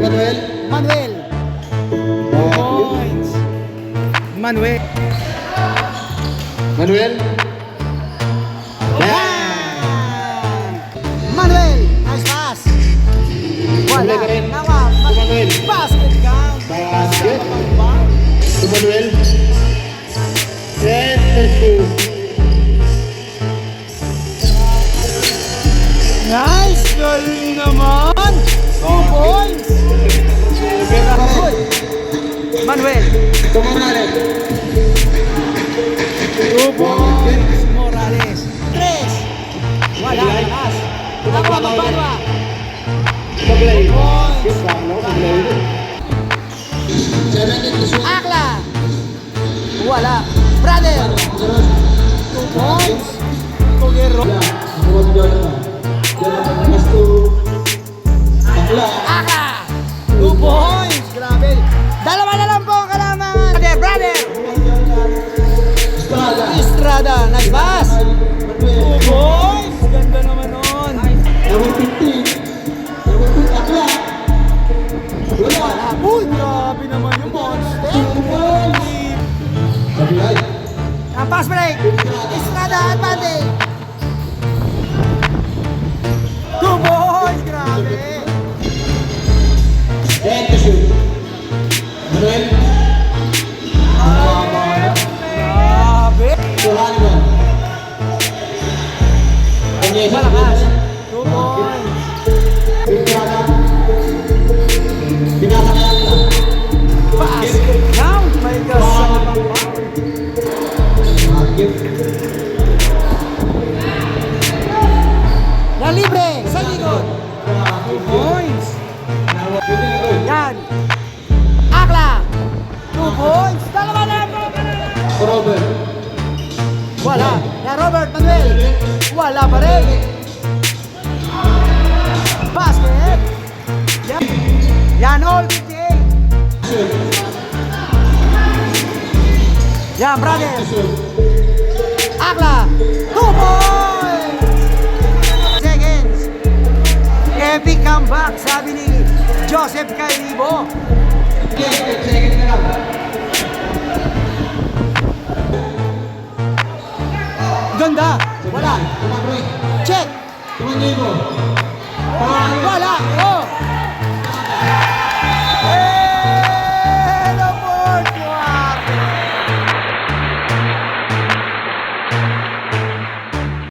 Manuel. Manuel. 2 points. Manuel. Manuel. Manuel, nice pass. Wala. Tuloy ka rin. Nawa. Manuel. Basket count. Basket. To Manuel. And let's go. Nice. Galing naman. 2 points. Good. Manuel. To Morales. 2 points. Morales. 3. Wala. Pass. Nawa, magpadwa. Maglay. Points. Yes, no, maglay. 17 to 2. Akla. Wala. Brother. 2 points. Kogero. Akla. 2 points. Grabe. Dalawa na lang po ang kalamangan. Brother. Estrada. Nice pass. 2 points. Ganda naman nun. Number 15. Number 2, Akla. Wala. Uy, grabe naman yung monster. Sabihay. Ang pass break. Estrada advantage. 2 points. Grabe. 10 to shoot. Manuel. Grabe. To Hannibal. Kanyesa. Malakas. 2 points. Victorana. Pinasakayan na. Pass. Now, may kasama pa. Gift. Na libre. Sa likod. 2 points. Yan. Akla. 2 points. Dalawa na po. Robert. Wala. Na Robert Manuel. Wala pa rin. Basket. Yan. Yan all 58. Yan, brother. Akla. 2 points. Seconds. Epic comeback, sabi ni Joseph Cairibo. Second na lang. Ganda. Wala. Tumagroy. Check. Tumangibo. Wala.